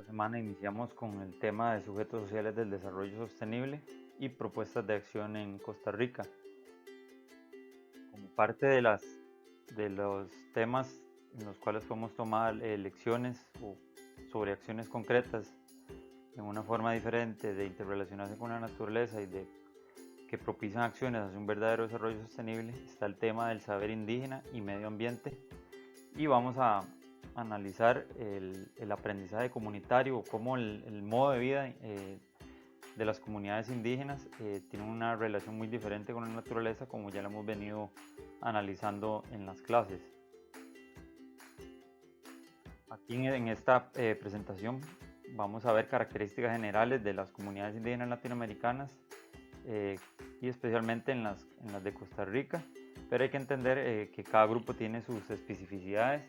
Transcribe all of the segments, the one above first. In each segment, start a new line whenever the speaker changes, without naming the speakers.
Esta semana iniciamos con el tema de sujetos sociales del desarrollo sostenible y propuestas de acción en Costa Rica. Como parte de los temas en los cuales podemos tomar lecciones sobre acciones concretas en una forma diferente de interrelacionarse con la naturaleza y de que propician acciones hacia un verdadero desarrollo sostenible, está el tema del saber indígena y medio ambiente, y vamos a analizar el aprendizaje comunitario o cómo el modo de vida de las comunidades indígenas tiene una relación muy diferente con la naturaleza, como ya lo hemos venido analizando en las clases. Aquí en esta presentación vamos a ver características generales de las comunidades indígenas latinoamericanas y especialmente en las de Costa Rica, pero hay que entender que cada grupo tiene sus especificidades,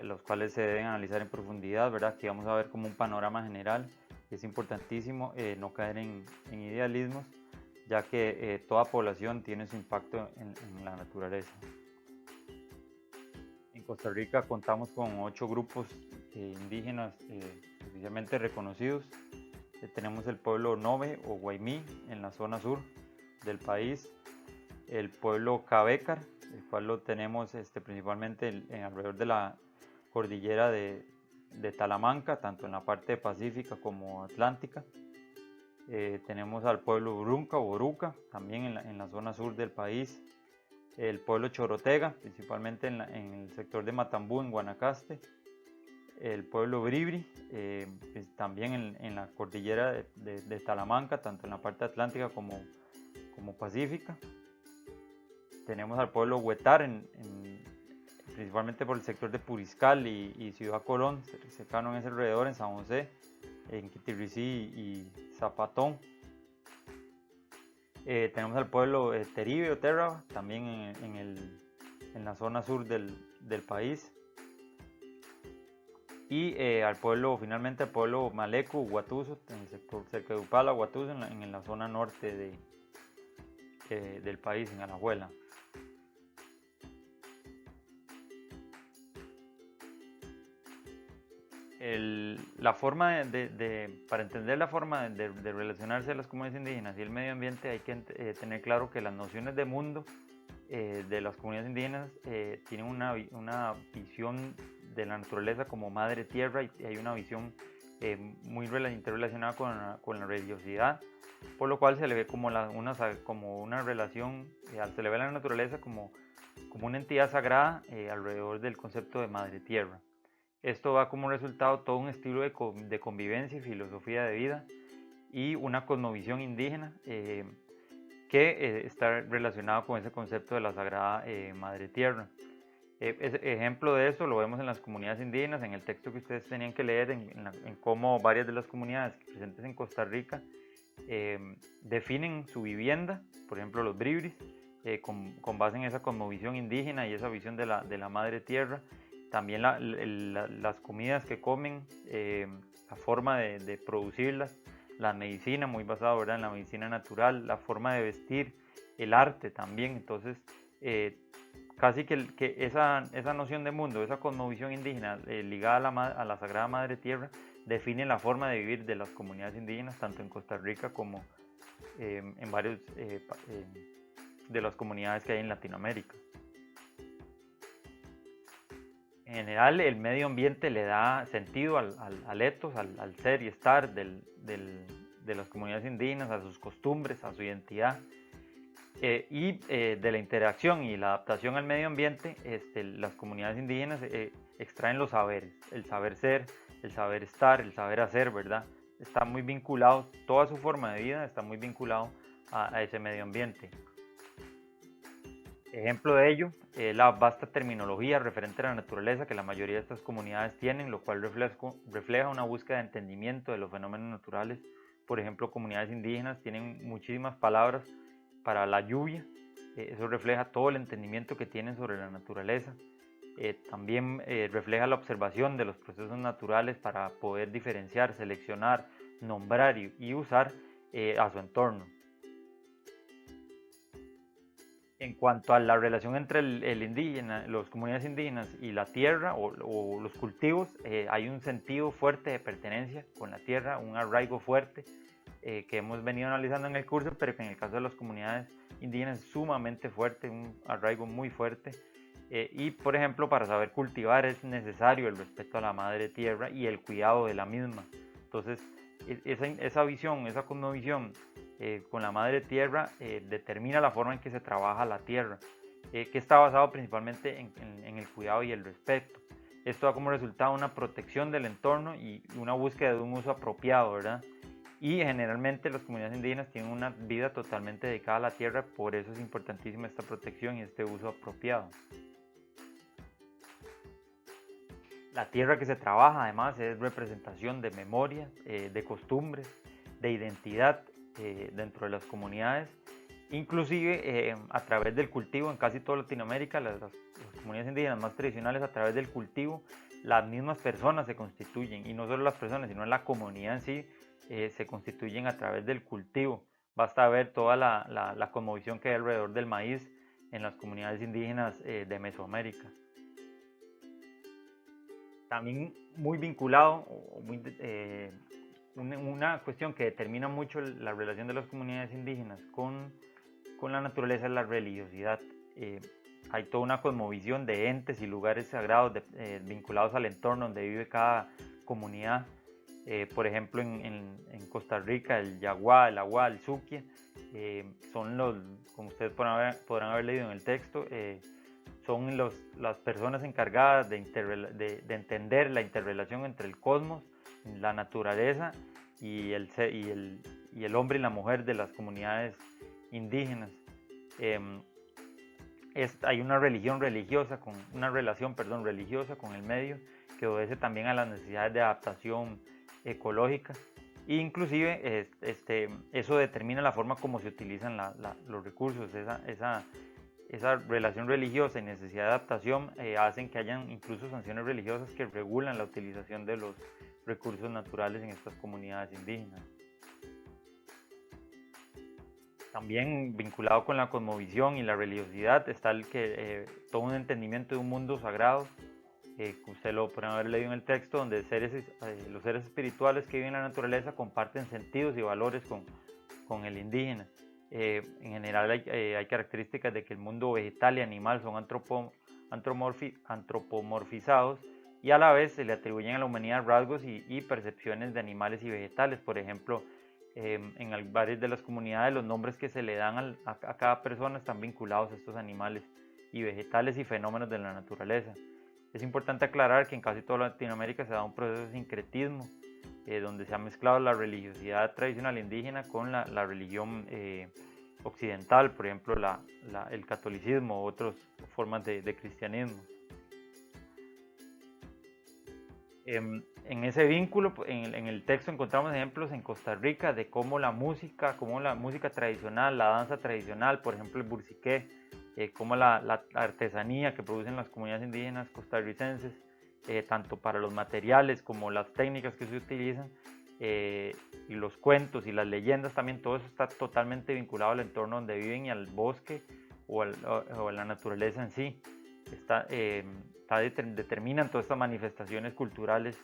los cuales se deben analizar en profundidad, ¿verdad? Aquí vamos a ver como un panorama general. Es importantísimo no caer en idealismos, ya que toda población tiene su impacto en la naturaleza. En Costa Rica contamos con 8 grupos indígenas oficialmente reconocidos. Tenemos el pueblo Nove o Guaymí en la zona sur del país, el pueblo Cabécar, el cual lo tenemos principalmente alrededor de la cordillera de Talamanca, tanto en la parte pacífica como atlántica. Tenemos al pueblo Urunca o Oruca, también en la zona sur del país, el pueblo Chorotega, principalmente en el sector de Matambú, en Guanacaste, el pueblo Bribri, también en la cordillera de Talamanca, tanto en la parte atlántica como pacífica. Tenemos al pueblo Huetar, principalmente por el sector de Puriscal y Ciudad Colón, cercano en ese alrededor, en San José, en Quitirricí y Zapatón. Tenemos al pueblo Teribe o Terra, también en la zona sur del país. Y finalmente al pueblo Maleco, Guatuso, en el sector cerca de Upala, Guatuso, en la zona norte del país, en Alajuela. Para entender la forma de relacionarse a las comunidades indígenas y el medio ambiente, hay que tener claro que las nociones de mundo de las comunidades indígenas tienen una visión de la naturaleza como madre tierra, y hay una visión muy interrelacionada con la religiosidad, por lo cual se le ve como una relación, se le ve a la naturaleza como una entidad sagrada alrededor del concepto de madre tierra. Esto da como resultado todo un estilo de convivencia y filosofía de vida y una cosmovisión indígena que está relacionado con ese concepto de la sagrada madre tierra. Ejemplo de eso lo vemos en las comunidades indígenas, en el texto que ustedes tenían que leer, en cómo varias de las comunidades presentes en Costa Rica definen su vivienda, por ejemplo los bribris, con base en esa cosmovisión indígena y esa visión de la madre tierra. También las comidas que comen, la forma de producirlas, la medicina muy basada, ¿verdad?, en la medicina natural, la forma de vestir, el arte también. Entonces casi que esa noción de mundo, esa cosmovisión indígena ligada a la Sagrada Madre Tierra, define la forma de vivir de las comunidades indígenas, tanto en Costa Rica como en varios de las comunidades que hay en Latinoamérica. En general, el medio ambiente le da sentido al ethos, al ser y estar de las comunidades indígenas, a sus costumbres, a su identidad. Y de la interacción y la adaptación al medio ambiente, las comunidades indígenas extraen los saberes, el saber ser, el saber estar, el saber hacer, ¿verdad? Está muy vinculado, toda su forma de vida está muy vinculado a ese medio ambiente. Ejemplo de ello es la vasta terminología referente a la naturaleza que la mayoría de estas comunidades tienen, lo cual refleja una búsqueda de entendimiento de los fenómenos naturales. Por ejemplo, comunidades indígenas tienen muchísimas palabras para la lluvia, eso refleja todo el entendimiento que tienen sobre la naturaleza. También refleja la observación de los procesos naturales para poder diferenciar, seleccionar, nombrar y usar a su entorno. En cuanto a la relación entre el indígena, las comunidades indígenas y la tierra o los cultivos, hay un sentido fuerte de pertenencia con la tierra, un arraigo fuerte que hemos venido analizando en el curso, pero que en el caso de las comunidades indígenas es sumamente fuerte, un arraigo muy fuerte. Y por ejemplo, para saber cultivar es necesario el respeto a la madre tierra y el cuidado de la misma. Entonces, esa visión, esa cosmovisión con la madre tierra determina la forma en que se trabaja la tierra, que está basado principalmente en el cuidado y el respeto. Esto da como resultado una protección del entorno y una búsqueda de un uso apropiado, ¿verdad? Y generalmente las comunidades indígenas tienen una vida totalmente dedicada a la tierra, por eso es importantísima esta protección y este uso apropiado. La tierra que se trabaja además es representación de memoria, de costumbres, de identidad dentro de las comunidades, inclusive a través del cultivo en casi toda Latinoamérica, las comunidades indígenas más tradicionales a través del cultivo, las mismas personas se constituyen, y no solo las personas, sino la comunidad en sí, se constituyen a través del cultivo. Basta ver toda la cosmovisión que hay alrededor del maíz en las comunidades indígenas de Mesoamérica. También muy vinculado, una cuestión que determina mucho la relación de las comunidades indígenas con la naturaleza es la religiosidad. Hay toda una cosmovisión de entes y lugares sagrados vinculados al entorno donde vive cada comunidad. Por ejemplo, en Costa Rica, el Yaguá, el Agua, el Suquia, son los, como ustedes podrán haber leído en el texto, son las personas encargadas de entender la interrelación entre el cosmos, la naturaleza y el hombre y la mujer de las comunidades indígenas. Hay una relación religiosa con el medio que obedece también a las necesidades de adaptación ecológica e inclusive eso determina la forma como se utilizan los recursos. Esa relación religiosa y necesidad de adaptación hacen que hayan incluso sanciones religiosas que regulan la utilización de los recursos naturales en estas comunidades indígenas. También vinculado con la cosmovisión y la religiosidad está todo un entendimiento de un mundo sagrado, que usted lo pueden haber leído en el texto, donde los seres espirituales que viven en la naturaleza comparten sentidos y valores con el indígena. En general hay características de que el mundo vegetal y animal son antropomorfizados y a la vez se le atribuyen a la humanidad rasgos y percepciones de animales y vegetales. Por ejemplo, en varias de las comunidades los nombres que se le dan a cada persona están vinculados a estos animales y vegetales y fenómenos de la naturaleza. Es importante aclarar que en casi toda Latinoamérica se da un proceso de sincretismo, donde se ha mezclado la religiosidad tradicional indígena con la religión occidental, por ejemplo el catolicismo u otras formas de cristianismo. En ese vínculo, en el texto encontramos ejemplos en Costa Rica de cómo la música tradicional, la danza tradicional, por ejemplo el bursiqué, como la artesanía que producen las comunidades indígenas costarricenses, tanto para los materiales como las técnicas que se utilizan, y los cuentos y las leyendas también, todo eso está totalmente vinculado al entorno donde viven y al bosque o a la naturaleza en sí. Determinan todas estas manifestaciones culturales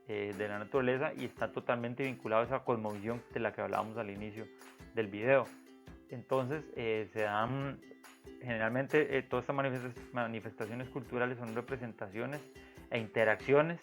de la naturaleza y está totalmente vinculado a esa cosmovisión de la que hablábamos al inicio del video. Entonces se dan generalmente todas estas manifestaciones culturales son representaciones e interacciones,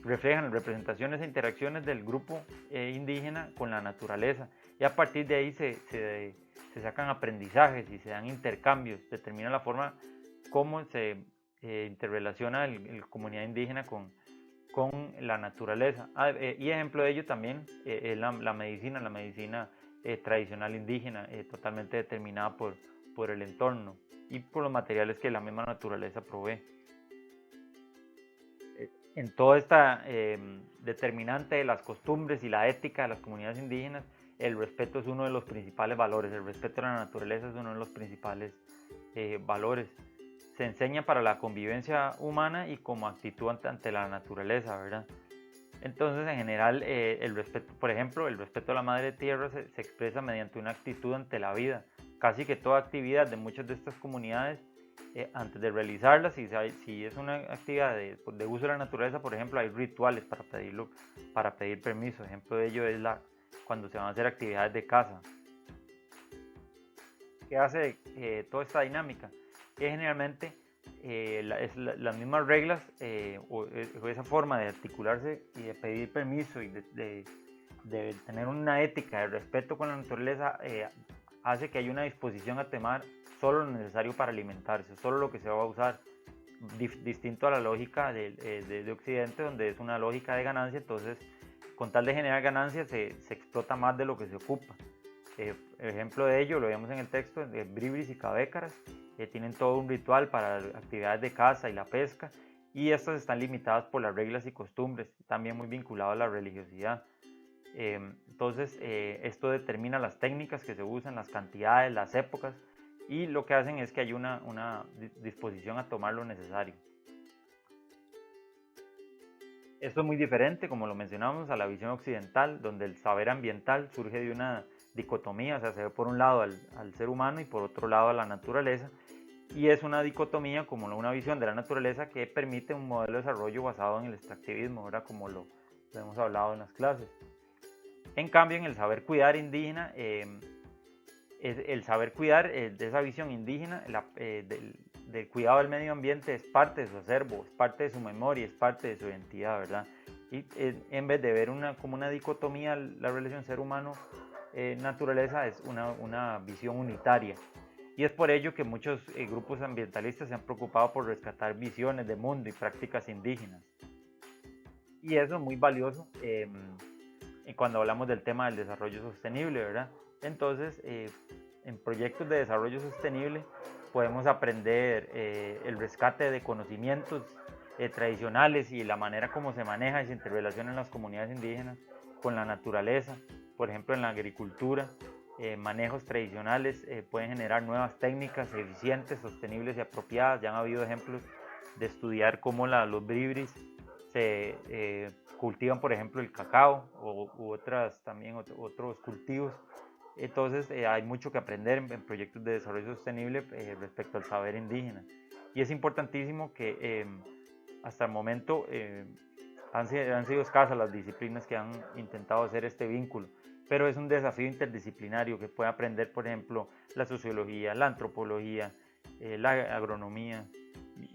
reflejan representaciones e interacciones del grupo indígena con la naturaleza, y a partir de ahí se sacan aprendizajes y se dan intercambios, determina la forma cómo se interrelaciona la comunidad indígena con la naturaleza. Y ejemplo de ello también es la medicina tradicional indígena, totalmente determinada por el entorno y por los materiales que la misma naturaleza provee. En toda esta determinante de las costumbres y la ética de las comunidades indígenas, el respeto es uno de los principales valores. El respeto a la naturaleza es uno de los principales valores. Se enseña para la convivencia humana y como actitud ante la naturaleza, ¿verdad? Entonces, en general, el respeto, por ejemplo, el respeto a la madre tierra se expresa mediante una actitud ante la vida. casi que toda actividad de muchas de estas comunidades, antes de realizarla, si es una actividad de uso de la naturaleza, por ejemplo, hay rituales para pedir permiso. Ejemplo de ello es cuando se van a hacer actividades de caza. ¿Qué hace toda esta dinámica? Que generalmente las mismas reglas o esa forma de articularse y de pedir permiso y de tener una ética de respeto con la naturaleza hace que haya una disposición a tomar solo lo necesario para alimentarse, solo lo que se va a usar, distinto a la lógica de Occidente, donde es una lógica de ganancia. Entonces, con tal de generar ganancias se explota más de lo que se ocupa. Ejemplo de ello lo vemos en el texto de Bribris y Cabécaras, tienen todo un ritual para actividades de caza y la pesca, y estas están limitadas por las reglas y costumbres, también muy vinculado a la religiosidad. Entonces esto determina las técnicas que se usan, las cantidades, las épocas, y lo que hacen es que hay una disposición a tomar lo necesario. Esto es muy diferente, como lo mencionamos, a la visión occidental, donde el saber ambiental surge de una dicotomía, o sea, se ve por un lado al ser humano y por otro lado a la naturaleza, y es una dicotomía como una visión de la naturaleza que permite un modelo de desarrollo basado en el extractivismo, ¿verdad? Como lo hemos hablado en las clases. En cambio, en el saber cuidar indígena, el saber cuidar de esa visión indígena, del cuidado del medio ambiente, es parte de su acervo, es parte de su memoria, es parte de su identidad, ¿verdad? Y en vez de ver como una dicotomía la relación ser humano-naturaleza, es una visión unitaria. Y es por ello que muchos grupos ambientalistas se han preocupado por rescatar visiones de mundo y prácticas indígenas. Y eso es muy valioso cuando hablamos del tema del desarrollo sostenible, ¿verdad? Entonces, en proyectos de desarrollo sostenible podemos aprender el rescate de conocimientos tradicionales y la manera como se maneja y se interrelacionan las comunidades indígenas con la naturaleza. Por ejemplo, en la agricultura, manejos tradicionales pueden generar nuevas técnicas eficientes, sostenibles y apropiadas. Ya han habido ejemplos de estudiar cómo los bribris se cultivan, por ejemplo, el cacao u otros cultivos. Entonces hay mucho que aprender en proyectos de desarrollo sostenible respecto al saber indígena. Y es importantísimo que hasta el momento han sido escasas las disciplinas que han intentado hacer este vínculo, pero es un desafío interdisciplinario que puede aprender, por ejemplo, la sociología, la antropología, la agronomía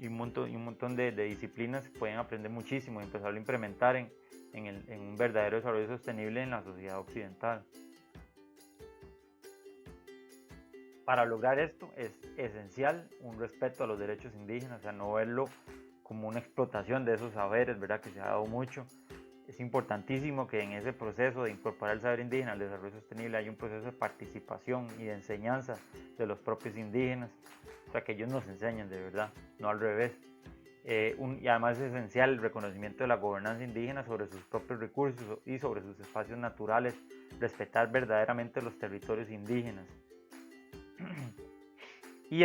y un montón de disciplinas pueden aprender muchísimo y empezar a implementar en un verdadero desarrollo sostenible en la sociedad occidental. Para lograr esto es esencial un respeto a los derechos indígenas, o sea, no verlo como una explotación de esos saberes, ¿verdad? Que se ha dado mucho. Es importantísimo que en ese proceso de incorporar el saber indígena al desarrollo sostenible haya un proceso de participación y de enseñanza de los propios indígenas, o sea, que ellos nos enseñen de verdad, no al revés. Y además es esencial el reconocimiento de la gobernanza indígena sobre sus propios recursos y sobre sus espacios naturales, respetar verdaderamente los territorios indígenas. Y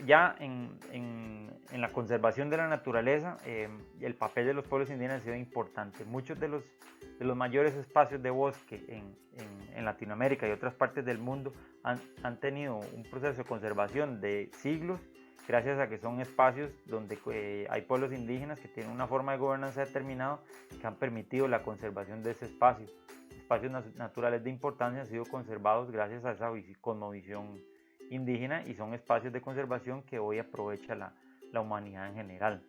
ya en la conservación de la naturaleza, el papel de los pueblos indígenas ha sido importante. Muchos de los mayores espacios de bosque en Latinoamérica y otras partes del mundo han tenido un proceso de conservación de siglos, gracias a que son espacios donde hay pueblos indígenas que tienen una forma de gobernanza determinada que han permitido la conservación de ese espacio. Espacios naturales de importancia han sido conservados gracias a esa cosmovisión indígena y son espacios de conservación que hoy aprovecha la humanidad en general.